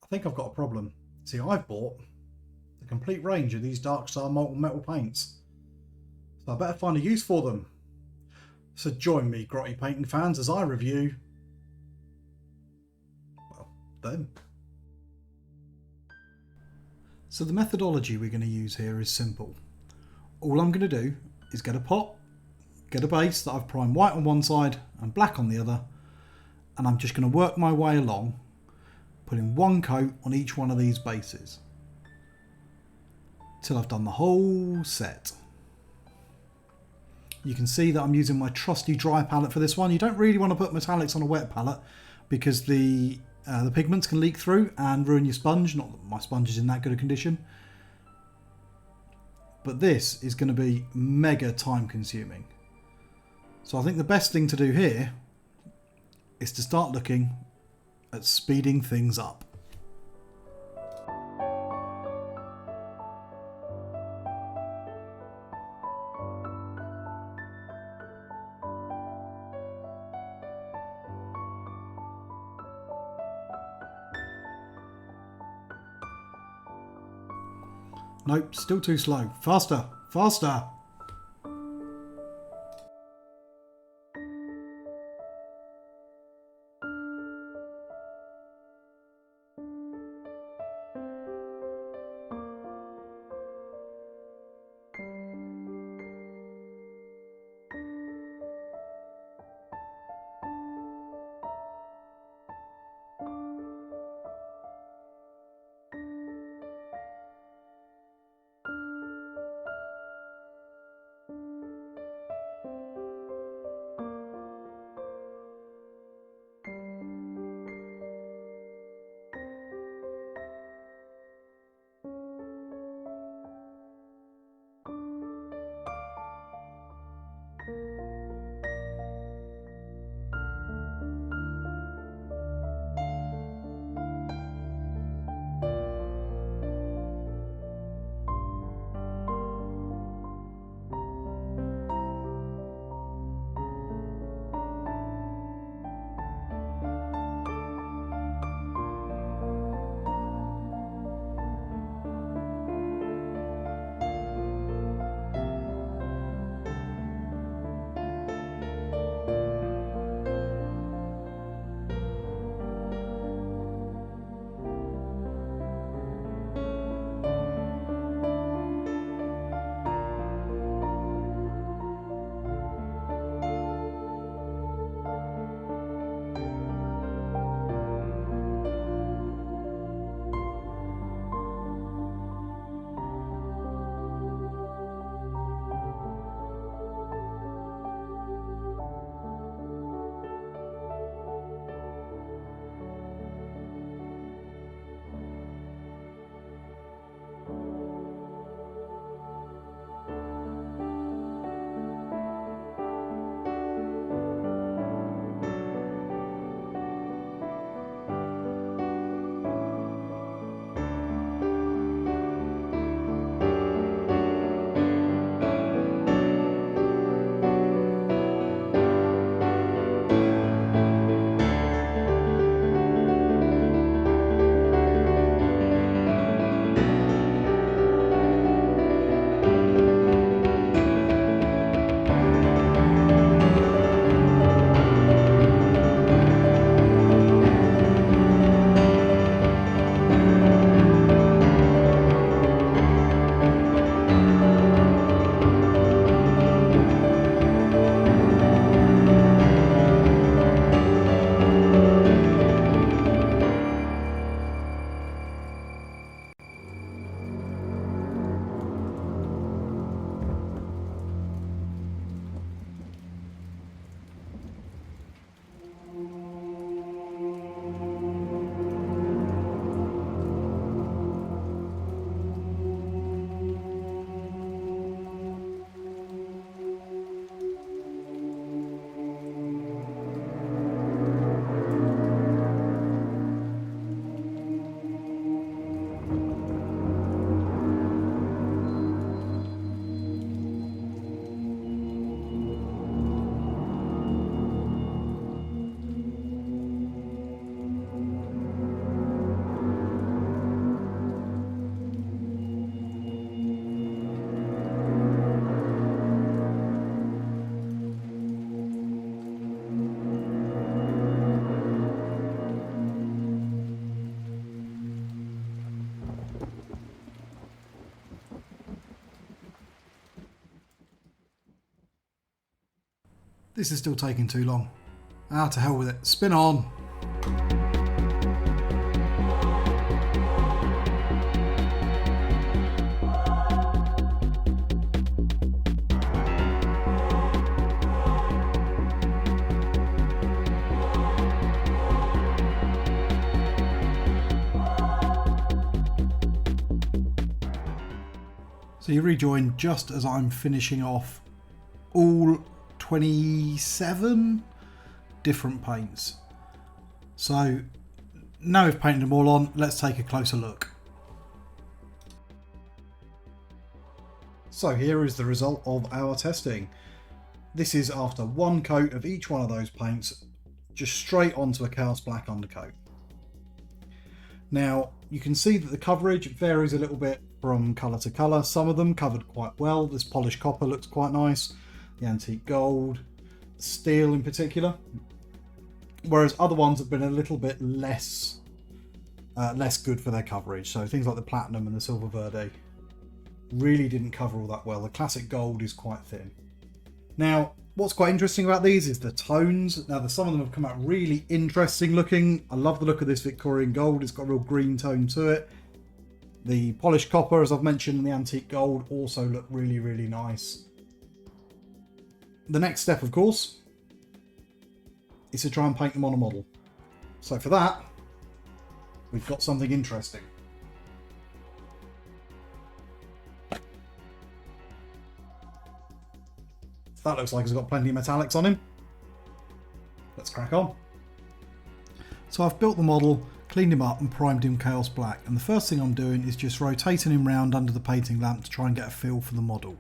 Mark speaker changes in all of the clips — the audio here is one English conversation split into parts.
Speaker 1: think I've got a problem. See, I've bought the complete range of these Darkstar Molten metal paints, so I better find a use for them. So join me, grotty painting fans, as I review, well, them. So the methodology we're going to use here is simple. All I'm going to do is get a pot, get a base that I've primed white on one side and black on the other, and I'm just going to work my way along, putting one coat on each one of these bases till I've done the whole set. You can see that I'm using my trusty dry palette for this one. You don't really want to put metallics on a wet palette because the pigments can leak through and ruin your sponge. Not that my sponge is in that good a condition. But this is going to be mega time consuming. So I think the best thing to do here is to start looking at speeding things up. Nope, still too slow. Faster, faster. This is still taking too long. To hell with it. Spin on. So you rejoin just as I'm finishing off all 27 different paints. So now we've painted them all on, let's take a closer look. So here is the result of our testing. This is after one coat of each one of those paints, just straight onto a Chaos Black undercoat. Now you can see that the coverage varies a little bit from colour to colour. Some of them covered quite well. This polished copper looks quite nice. The antique gold, steel in particular. Whereas other ones have been a little bit less good for their coverage. So things like the platinum and the silver verde really didn't cover all that well. The classic gold is quite thin. Now, what's quite interesting about these is the tones. Now, some of them have come out really interesting looking. I love the look of this Victorian gold. It's got a real green tone to it. The polished copper, as I've mentioned, and the antique gold also look really, really nice. The next step, of course, is to try and paint them on a model. So for that, we've got something interesting. That looks like it's got plenty of metallics on him. Let's crack on. So I've built the model, cleaned him up and primed him Chaos Black, and the first thing I'm doing is just rotating him round under the painting lamp to try and get a feel for the model.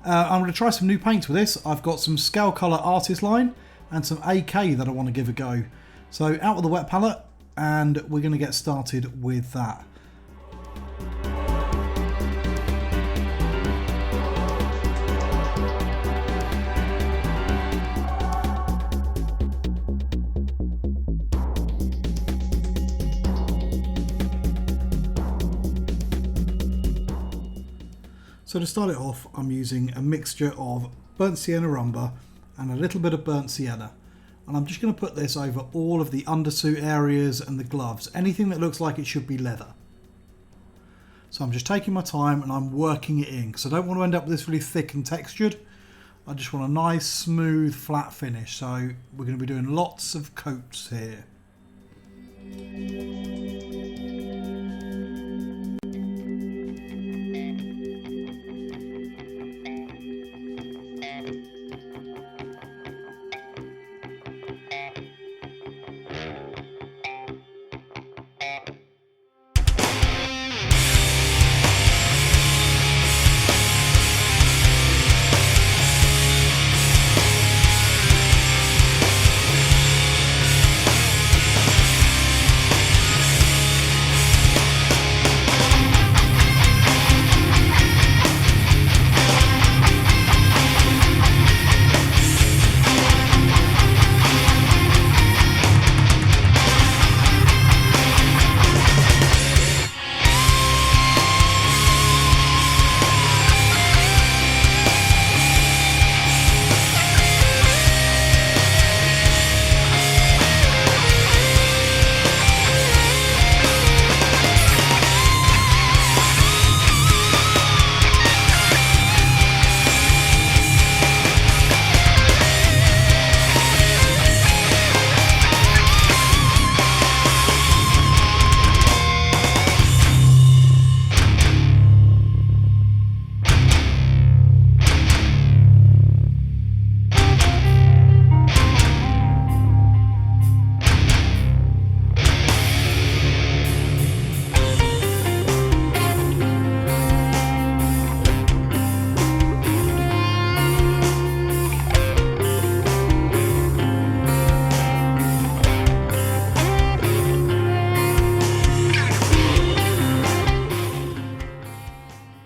Speaker 1: I'm going to try some new paints with this. I've got some Scale Colour Artist Line and some AK that I want to give a go. So out with the wet palette and we're going to get started with that. So to start it off, I'm using a mixture of burnt sienna umber and a little bit of burnt sienna. And I'm just going to put this over all of the undersuit areas and the gloves, anything that looks like it should be leather. So I'm just taking my time and I'm working it in because I don't want to end up with this really thick and textured. I just want a nice, smooth, flat finish. So we're going to be doing lots of coats here.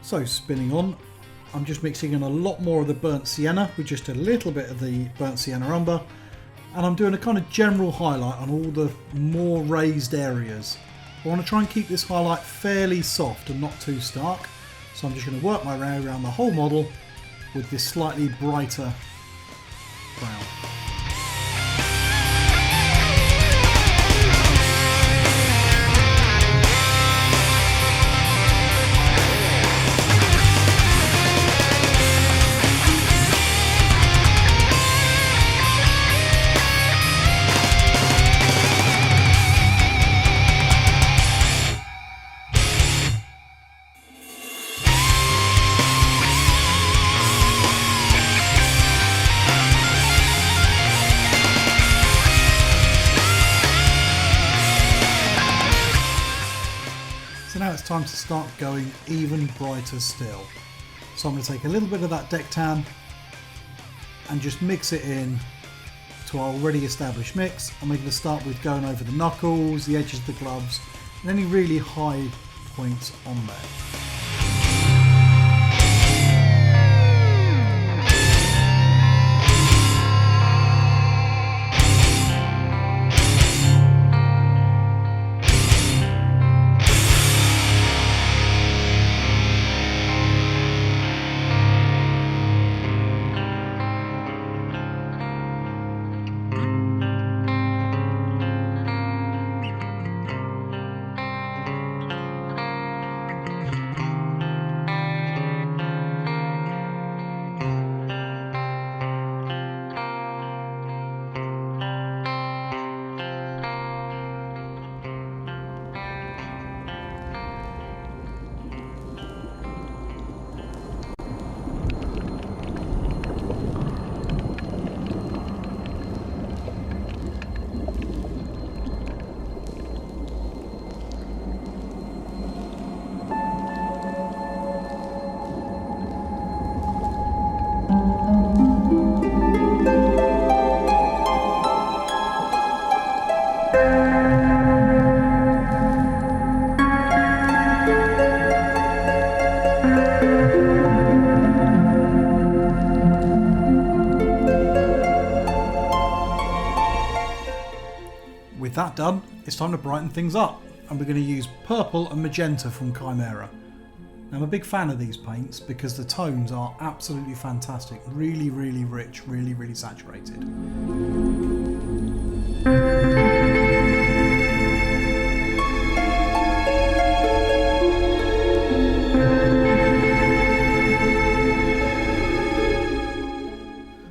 Speaker 1: So spinning on, I'm just mixing in a lot more of the burnt sienna with just a little bit of the burnt sienna umber, and I'm doing a kind of general highlight on all the more raised areas. I want to try and keep this highlight fairly soft and not too stark, so I'm just going to work my way around the whole model with this slightly brighter brown. So now it's time to start going even brighter still. So I'm going to take a little bit of that deck tan and just mix it in to our already established mix. I'm going to start with going over the knuckles, the edges of the gloves, and any really high points on there. With that done, it's time to brighten things up, and we're going to use purple and magenta from Chimera. Now, I'm a big fan of these paints because the tones are absolutely fantastic, really, really rich, really, really saturated.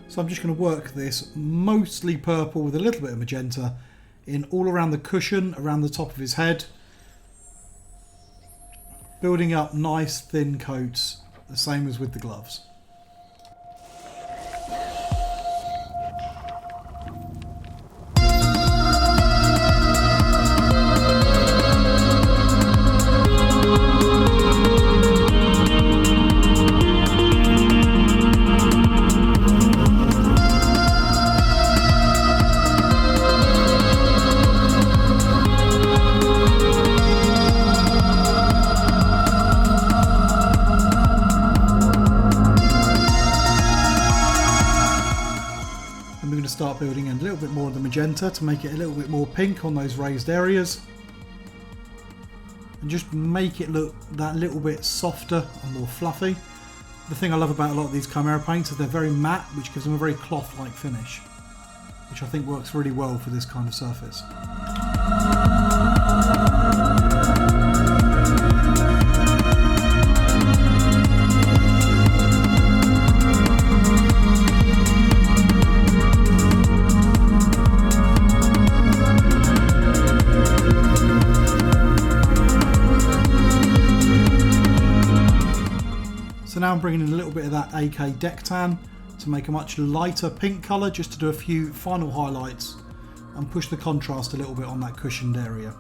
Speaker 1: So I'm just going to work this mostly purple with a little bit of magenta in all around the cushion, around the top of his head, building up nice thin coats, the same as with the gloves. Start building in a little bit more of the magenta to make it a little bit more pink on those raised areas, and just make it look that little bit softer and more fluffy. The thing I love about a lot of these Chimera paints is they're very matte, which gives them a very cloth-like finish, which I think works really well for this kind of surface. So now I'm bringing in a little bit of that AK deck tan to make a much lighter pink colour, just to do a few final highlights and push the contrast a little bit on that cushioned area.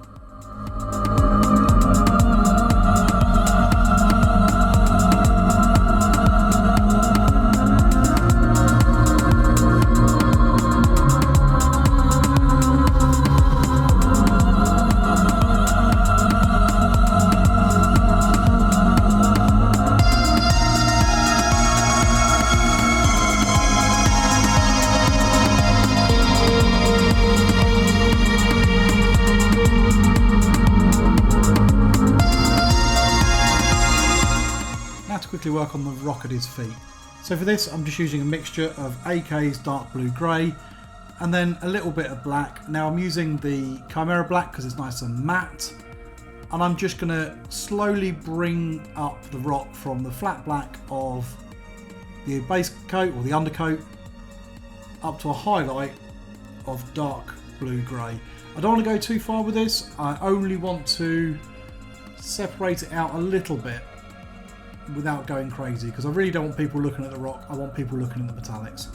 Speaker 1: Quickly work on the rock at his feet. So for this I'm just using a mixture of AK's dark blue grey and then a little bit of black. Now I'm using the Chimera black because it's nice and matte, and I'm just going to slowly bring up the rock from the flat black of the base coat or the undercoat up to a highlight of dark blue grey. I don't want to go too far with this, I only want to separate it out a little bit without going crazy, because I really don't want people looking at the rock, I want people looking at the metallics.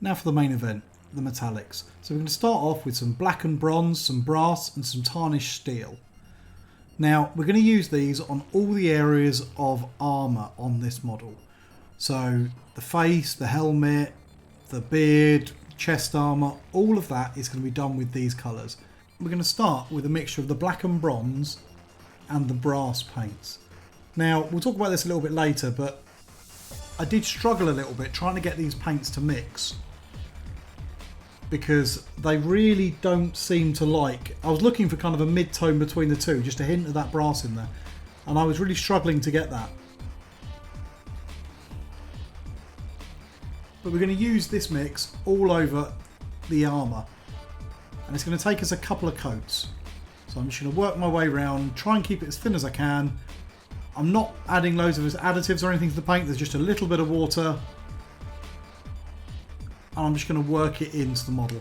Speaker 1: Now for the main event, the metallics. So we're going to start off with some blackened bronze, some brass and some tarnished steel. Now we're going to use these on all the areas of armour on this model. So the face, the helmet, the beard, chest armour, all of that is going to be done with these colours. We're going to start with a mixture of the black and bronze and the brass paints. Now we'll talk about this a little bit later, but I did struggle a little bit trying to get these paints to mix, because they really don't seem to like. I was looking for kind of a mid-tone between the two, just a hint of that brass in there, and I was really struggling to get that. But we're going to use this mix all over the armour, and it's going to take us a couple of coats. So I'm just going to work my way around, try and keep it as thin as I can. I'm not adding loads of additives or anything to the paint, there's just a little bit of water, and I'm just going to work it into the model.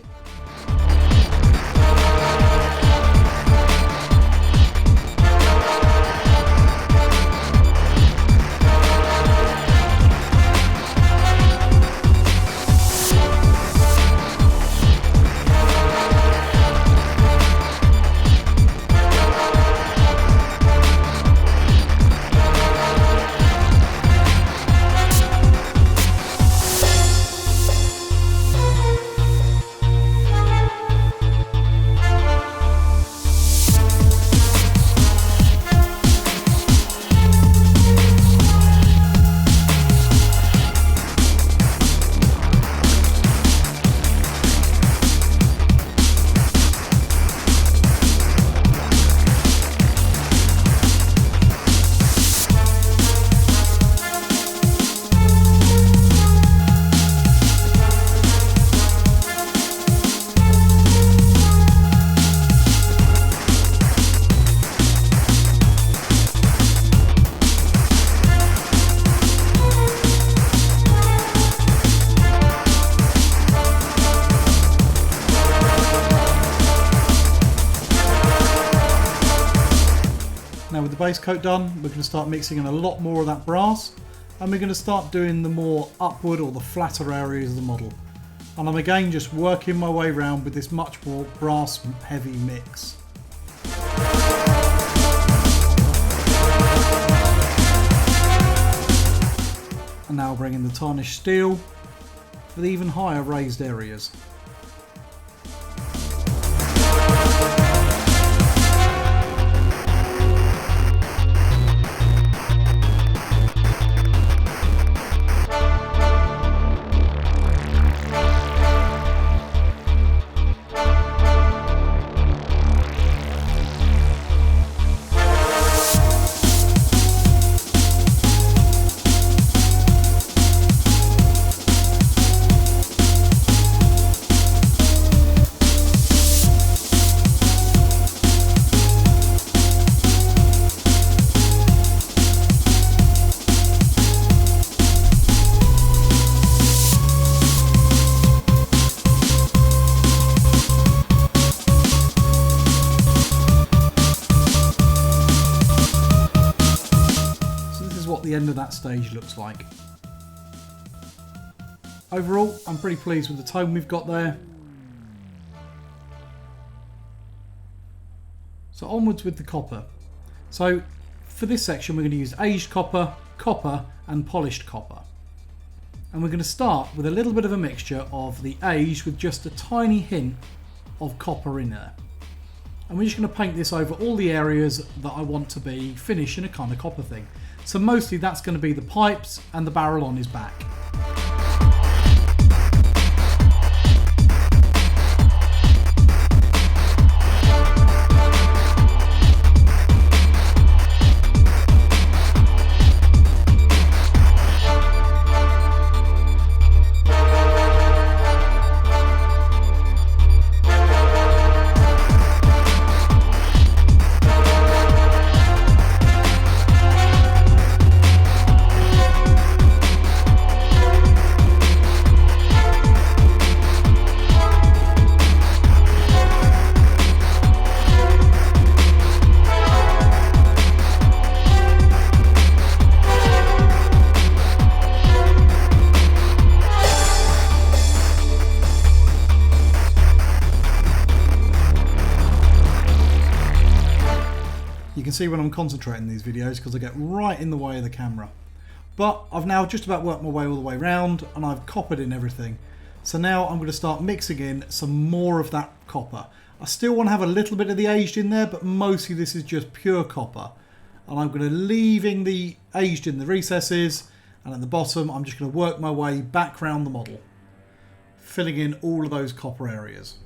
Speaker 1: Now with the base coat done, we're going to start mixing in a lot more of that brass, and we're going to start doing the more upward or the flatter areas of the model. And I'm again just working my way around with this much more brass heavy mix. And now bring in the tarnished steel for the even higher raised areas. end of that stage looks like. Overall, I'm pretty pleased with the tone we've got there. So onwards with the copper. So for this section we're going to use aged copper, copper and polished copper. And we're going to start with a little bit of a mixture of the aged with just a tiny hint of copper in there. And we're just going to paint this over all the areas that I want to be finished in a kind of copper thing. So mostly that's going to be the pipes and the barrel on his back. You can see when I'm concentrating these videos because I get right in the way of the camera. But I've now just about worked my way all the way around and I've coppered in everything. So now I'm going to start mixing in some more of that copper. I still want to have a little bit of the aged in there, but mostly this is just pure copper. And I'm going to leaving the aged in the recesses, and at the bottom I'm just going to work my way back around the model, filling in all of those copper areas.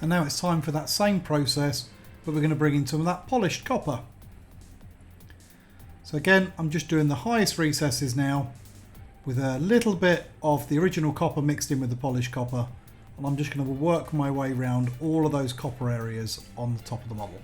Speaker 1: And now it's time for that same process, but we're going to bring in some of that polished copper. So again, I'm just doing the highest recesses now with a little bit of the original copper mixed in with the polished copper. And I'm just going to work my way around all of those copper areas on the top of the model.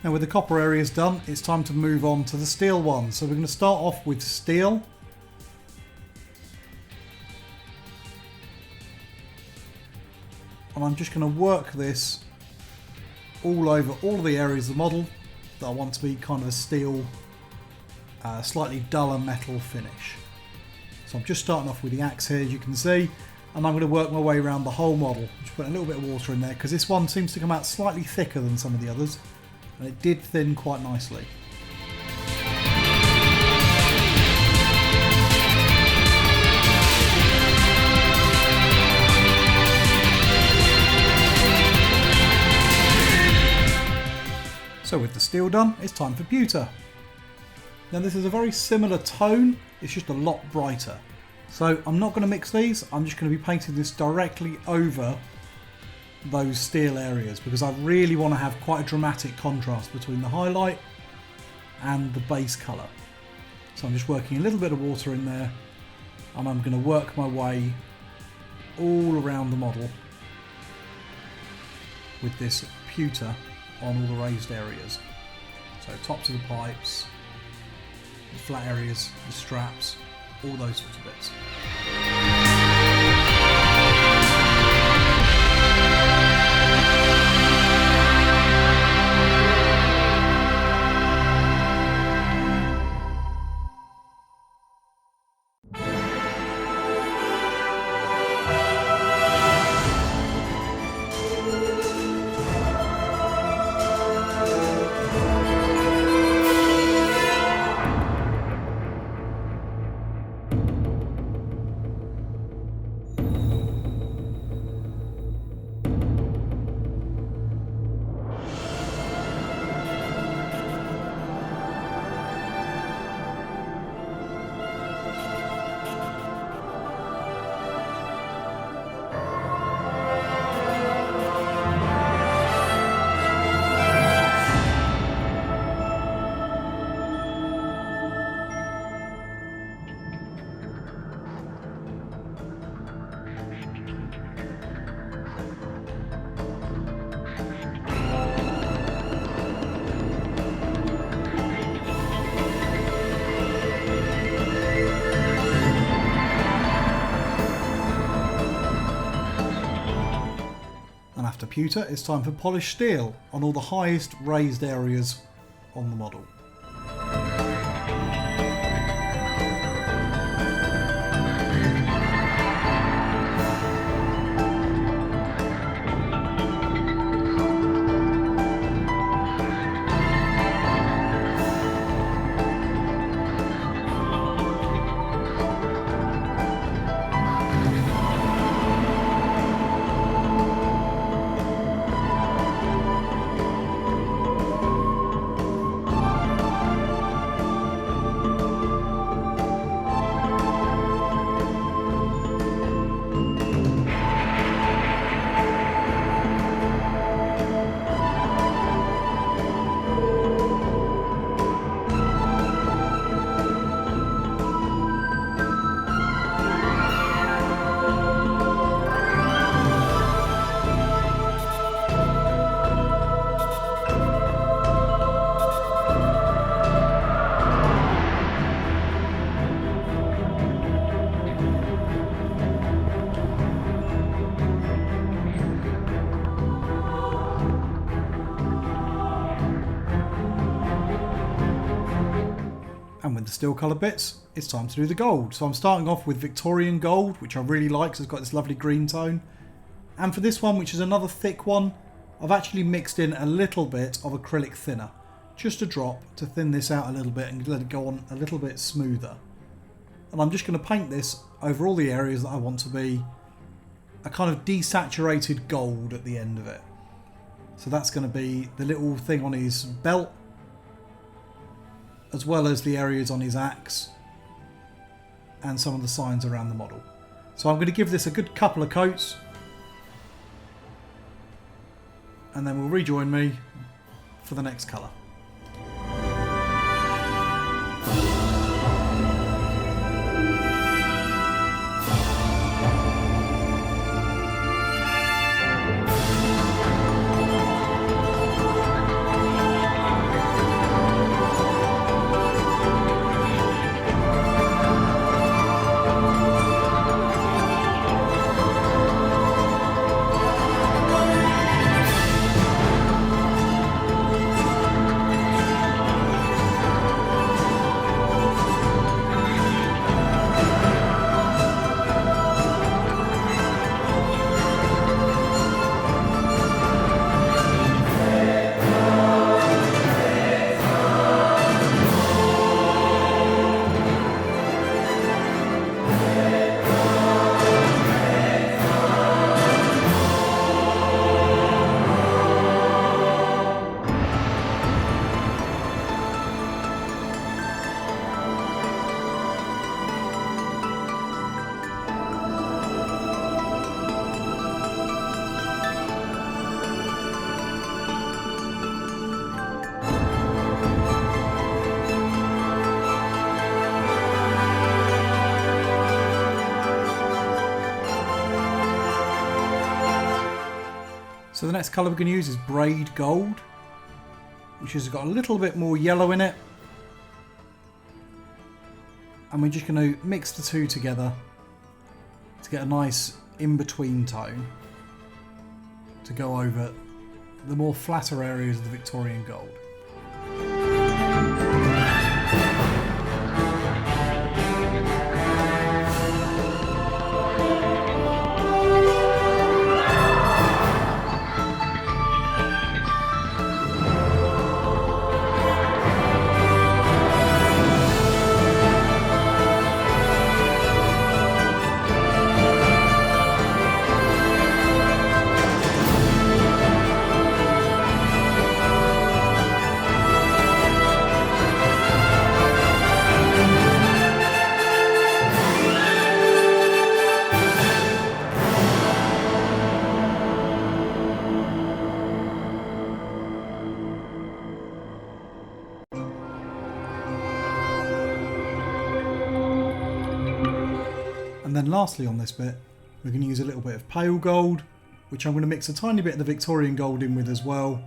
Speaker 1: Now with the copper areas done, it's time to move on to the steel one. So we're going to start off with steel. And I'm just going to work this all over all of the areas of the model that I want to be kind of a steel, slightly duller metal finish. So I'm just starting off with the axe here, as you can see, and I'm going to work my way around the whole model. Just put a little bit of water in there because this one seems to come out slightly thicker than some of the others. And it did thin quite nicely. So with the steel done, it's time for pewter. Now this is a very similar tone, it's just a lot brighter. So I'm not going to mix these, I'm just going to be painting this directly over those steel areas because I really want to have quite a dramatic contrast between the highlight and the base colour. So I'm just working a little bit of water in there and I'm going to work my way all around the model with this pewter on all the raised areas. So tops of the pipes, the flat areas, the straps, all those sorts of bits. And after pewter, it's time for polished steel on all the highest raised areas on the model. And with the steel colour bits, it's time to do the gold. So I'm starting off with Victorian gold, which I really like because it's got this lovely green tone. And for this one, which is another thick one, I've actually mixed in a little bit of acrylic thinner. Just a drop to thin this out a little bit and let it go on a little bit smoother. And I'm just going to paint this over all the areas that I want to be a kind of desaturated gold at the end of it. So that's going to be the little thing on his belt, as well as the areas on his axe and some of the signs around the model. So I'm going to give this a good couple of coats and then we'll rejoin me for the next colour. So the next colour we're going to use is Braid Gold, which has got a little bit more yellow in it. And we're just going to mix the two together to get a nice in-between tone to go over the more flatter areas of the Victorian gold. And then lastly on this bit, we're going to use a little bit of pale gold, which I'm going to mix a tiny bit of the Victorian gold in with as well,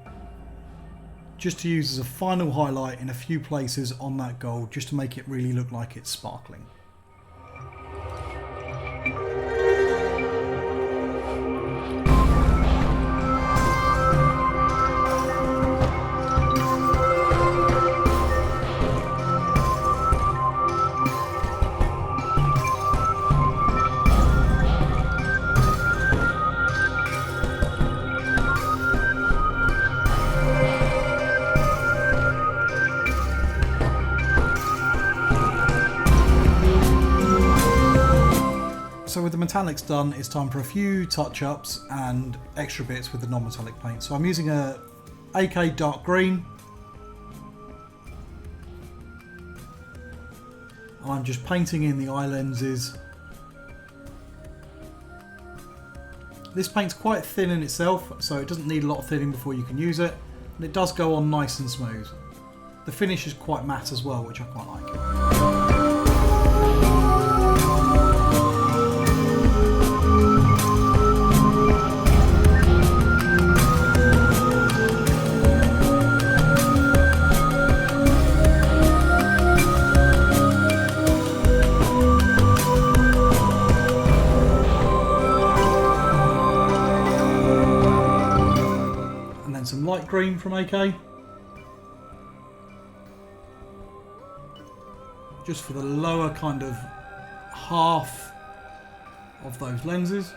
Speaker 1: just to use as a final highlight in a few places on that gold, just to make it really look like it's sparkling. So with the metallics done, it's time for a few touch-ups and extra bits with the non-metallic paint. So I'm using a AK dark green. And I'm just painting in the eye lenses. This paint's quite thin in itself, so it doesn't need a lot of thinning before you can use it. And it does go on nice and smooth. The finish is quite matte as well, which I quite like. Some light green from AK, just for the lower kind of half of those lenses.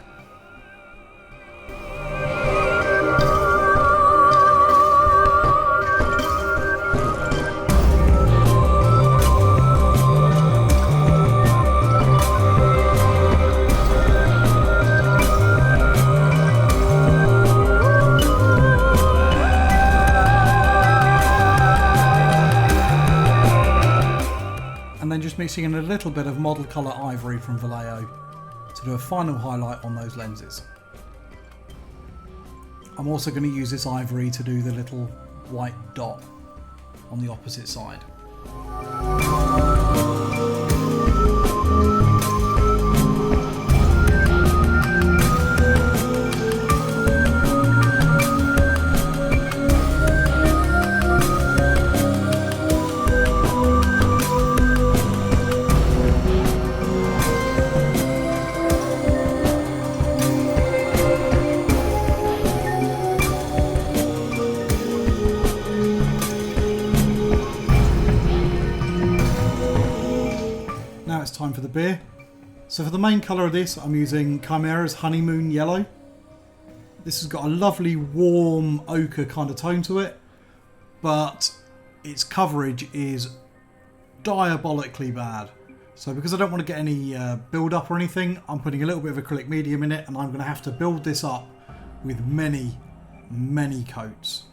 Speaker 1: And then just mixing in a little bit of model colour ivory from Vallejo to do a final highlight on those lenses. I'm also going to use this ivory to do the little white dot on the opposite side. Now it's time for the beer. So for the main colour of this, I'm using Chimera's Honeymoon Yellow. This has got a lovely warm ochre kind of tone to it, but its coverage is diabolically bad. So because I don't want to get any build up or anything, I'm putting a little bit of acrylic medium in it, and I'm going to have to build this up with many, many coats.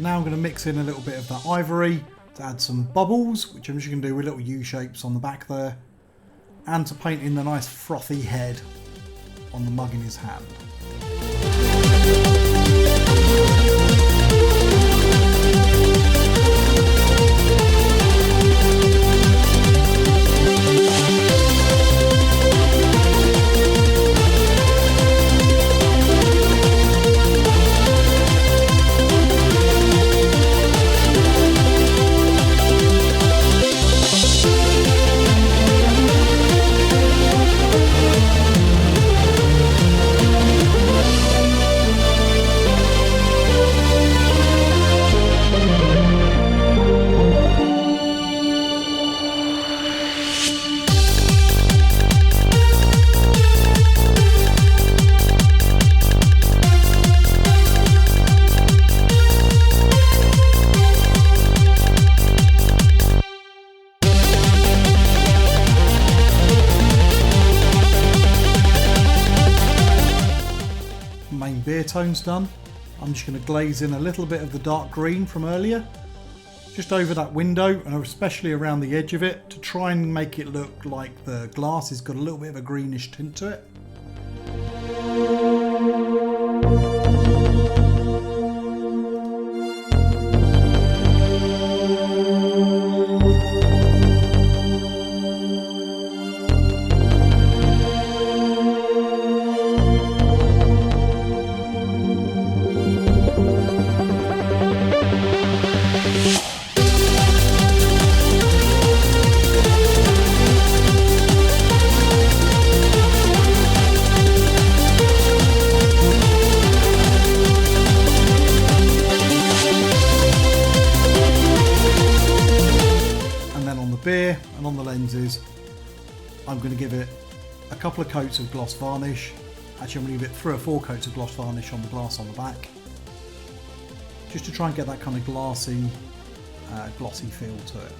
Speaker 1: So now I'm going to mix in a little bit of that ivory to add some bubbles, which I'm just going to do with little U-shapes on the back there, and to paint in the nice frothy head on the mug in his hand. Beer tone's done. I'm just going to glaze in a little bit of the dark green from earlier, just over that window and especially around the edge of it, to try and make it look like the glass has got a little bit of a greenish tint to it. Beer and on the lenses I'm going to give it a couple of coats of gloss varnish. Actually I'm going to give it 3 or 4 coats of gloss varnish on the glass on the back, just to try and get that kind of glossy feel to it.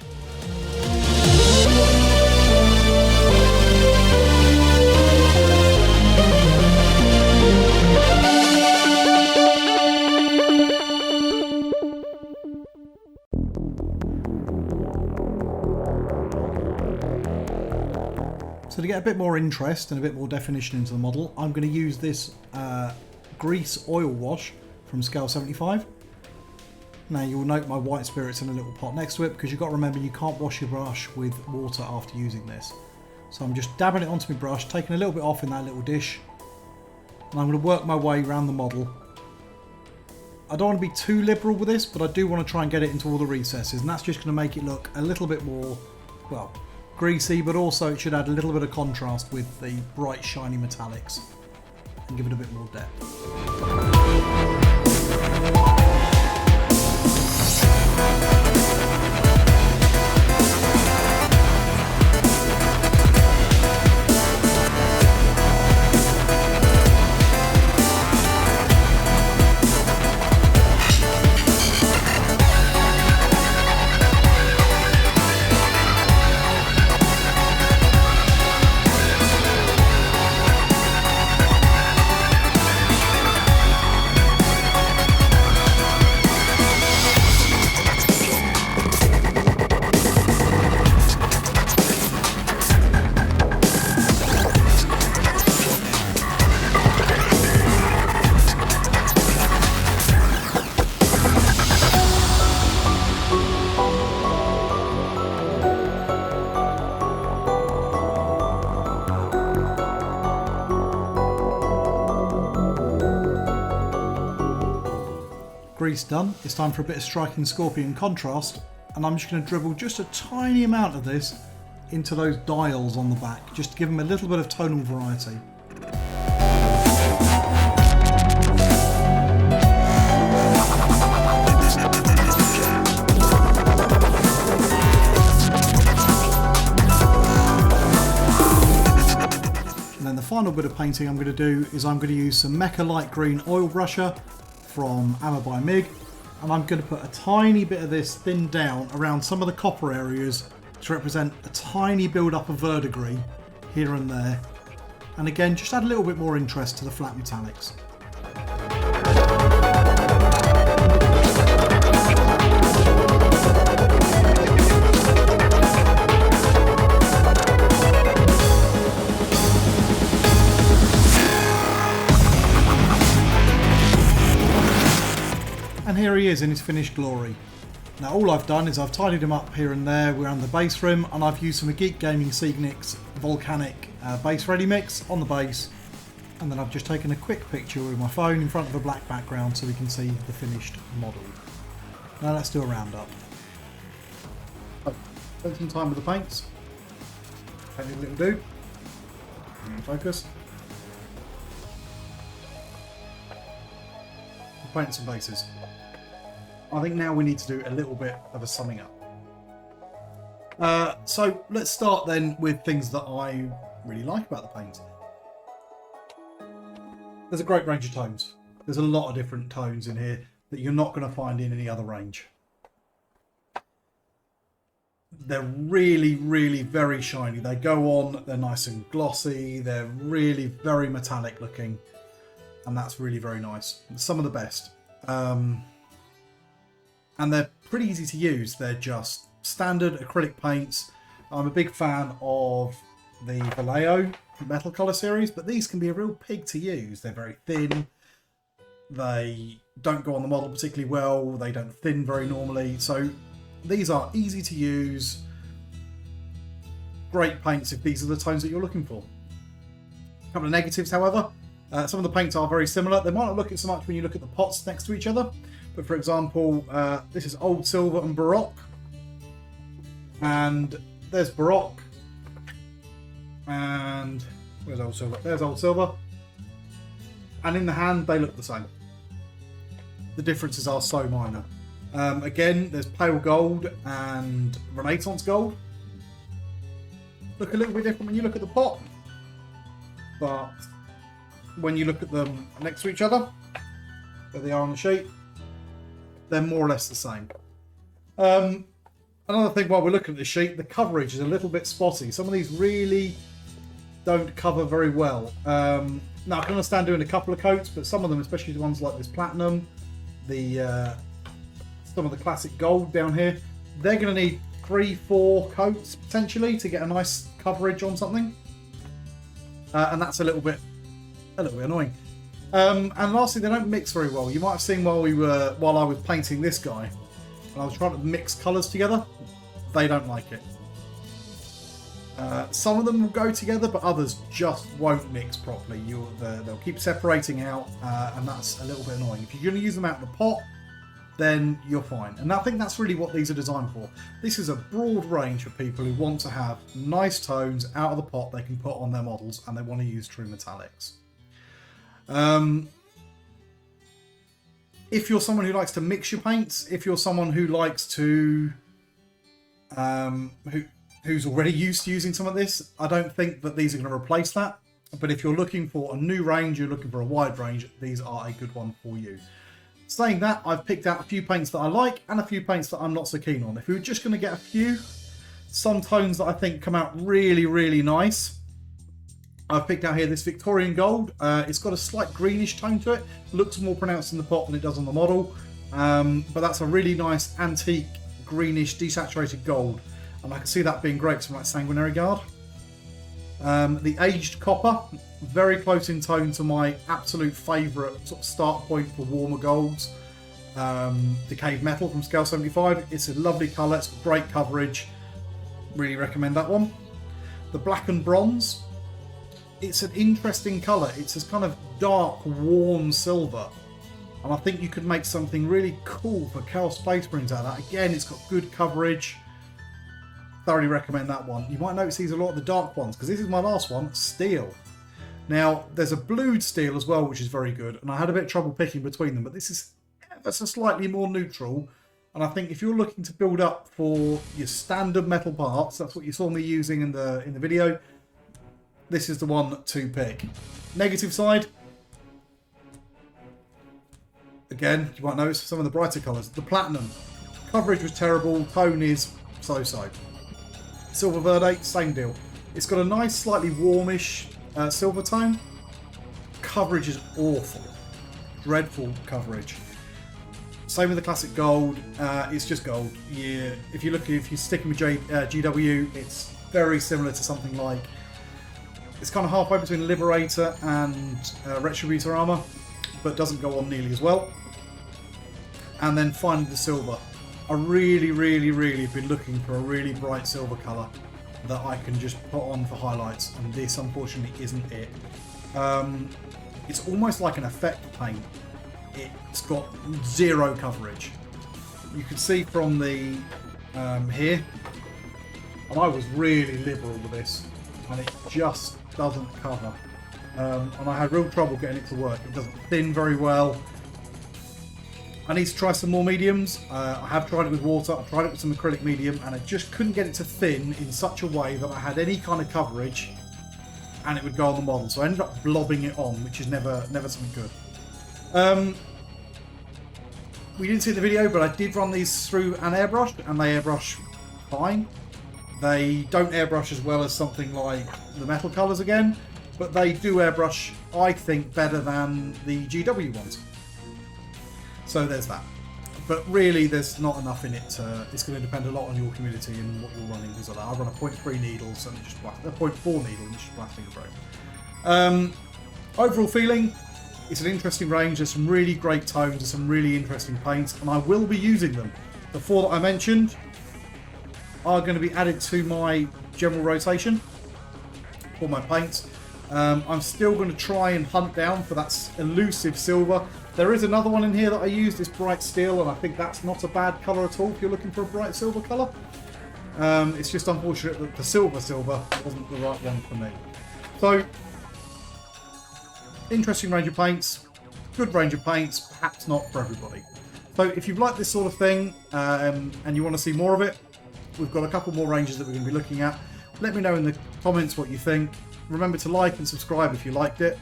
Speaker 1: So to get a bit more interest and a bit more definition into the model, I'm going to use this grease oil wash from scale 75. Now you'll note my white spirits in a little pot next to it, because you've got to remember you can't wash your brush with water after using this. So I'm just dabbing it onto my brush, taking a little bit off in that little dish, and I'm going to work my way around the model. I don't want to be too liberal with this, but I do want to try and get it into all the recesses, and that's just going to make it look a little bit more, well, greasy, but also it should add a little bit of contrast with the bright shiny metallics and give it a bit more depth. Grease done, it's time for a bit of striking scorpion contrast, and I'm just going to dribble just a tiny amount of this into those dials on the back, just to give them a little bit of tonal variety. And then the final bit of painting I'm going to do is I'm going to use some Mecha Light Green Oil Brusher from Hammer by Mig, and I'm going to put a tiny bit of this thinned down around some of the copper areas to represent a tiny build up of verdigris here and there, and again just add a little bit more interest to the flat metallics. his finished glory. Now all I've done is I've tidied him up here and there around the base rim, and I've used some Geek Gaming Signix Volcanic base ready mix on the base, and then I've just taken a quick picture with my phone in front of a black background so we can see the finished model. Now let's do a roundup. Spend some time with the paints. Paint a little dude. Focus. Paint some bases. I think now we need to do a little bit of a summing up. So let's start then with things that I really like about the paint. There's a great range of tones. There's a lot of different tones in here that you're not going to find in any other range. They're really, really very shiny. They go on, they're nice and glossy, they're really very metallic looking, and that's really very nice. Some of the best. And they're pretty easy to use. They're just standard acrylic paints. I'm a big fan of the Vallejo metal colour series, but these can be a real pig to use. They're very thin. They don't go on the model particularly well. They don't thin very normally. So these are easy to use. Great paints if these are the tones that you're looking for. A couple of negatives, however. Some of the paints are very similar. They might not look it so much when you look at the pots next to each other. But for example, this is Old Silver and Baroque. And there's Baroque. And where's Old Silver? There's Old Silver. And in the hand, they look the same. The differences are so minor. Again, there's Pale Gold and Renaissance Gold. Look a little bit different when you look at the pot. But when you look at them next to each other, where they are on the sheet, they're more or less the same. Another thing while we're looking at the sheet, the coverage is a little bit spotty. Some of these really don't cover very well. Now I can understand doing a couple of coats, but some of them, especially the ones like this platinum, some of the classic gold down here, they're going to need 3-4 coats potentially to get a nice coverage on something, and that's a little bit annoying. And lastly, they don't mix very well. You might have seen while I was painting this guy, and I was trying to mix colours together. They don't like it. Some of them will go together, but others just won't mix properly. They'll keep separating out, and that's a little bit annoying. If you're going to use them out of the pot, then you're fine. And I think that's really what these are designed for. This is a broad range for people who want to have nice tones out of the pot they can put on their models, and they want to use true metallics. If you're someone who likes to mix your paints, if you're someone who likes to who's already used to using some of this, I don't think that these are going to replace that. But if you're looking for a new range, you're looking for a wide range, these are a good one for you. Saying that, I've picked out a few paints that I like and a few paints that I'm not so keen on. If we were just going to get a few, some tones that I think come out really, really nice, I've picked out here this Victorian Gold. It's got a slight greenish tone to it. Looks more pronounced in the pot than it does on the model. But that's a really nice antique greenish desaturated gold. And I can see that being great for something like Sanguinary Guard. The Aged Copper, very close in tone to my absolute favourite sort of start point for warmer golds. Decayed Metal from Scale 75. It's a lovely colour, it's got great coverage. Really recommend that one. The Black and Bronze. It's an interesting colour. It's this kind of dark, warm silver. And I think you could make something really cool for Chaos Space Marines out of that. Again, it's got good coverage. Thoroughly recommend that one. You might notice these a lot of the dark ones, because this is my last one, Steel. Now, there's a blued steel as well, which is very good. And I had a bit of trouble picking between them, but this is ever so slightly more neutral. And I think if you're looking to build up for your standard metal parts, that's what you saw me using in the video, this is the one to pick. Negative side, again, you might notice some of the brighter colours. The Platinum, coverage was terrible, tone is so-so. Silver Verde, same deal. It's got a nice, slightly warmish silver tone. Coverage is awful. Dreadful coverage. Same with the classic gold. It's just gold. Yeah, if you're sticking with GW, it's very similar to something like. It's kind of halfway between Liberator and Retributor armor, but doesn't go on nearly as well. and then finally the silver. I really, really, really have been looking for a really bright silver colour that I can just put on for highlights, and this unfortunately isn't it. It's almost like an effect paint. It's got zero coverage. You can see from the here, and I was really liberal with this, and it just doesn't cover. And I had real trouble getting it to work. It doesn't thin very well. I need to try some more mediums. I have tried it with water, I've tried it with some acrylic medium, and I just couldn't get it to thin in such a way that I had any kind of coverage and it would go on the model. So I ended up blobbing it on, which is never something good. We didn't see the video, but I did run these through an airbrush, and they airbrush fine. They don't airbrush as well as something like the metal colours again, but they do airbrush, I think, better than the GW ones. So there's that. But really, there's not enough in it. It's going to depend a lot on your community and what you're running. Because I run a 0.3 needle, so it's just black. A 0.4 needle, and it's just black finger. Overall feeling, it's an interesting range. There's some really great tones and some really interesting paints, and I will be using them. The four that I mentioned are going to be added to my general rotation for my paints. I'm still going to try and hunt down for that elusive silver. There is another one in here that I used, this bright steel, and I think that's not a bad colour at all if you're looking for a bright silver colour. It's just unfortunate that the silver wasn't the right one for me. So, interesting range of paints, good range of paints, perhaps not for everybody. So if you've liked this sort of thing and you want to see more of it, we've got a couple more ranges that we're going to be looking at. Let me know in the comments what you think. Remember to like and subscribe if you liked it.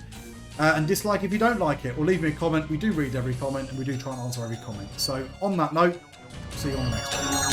Speaker 1: And dislike if you don't like it, or leave me a comment. We do read every comment, and we do try and answer every comment. So on that note, see you on the next one.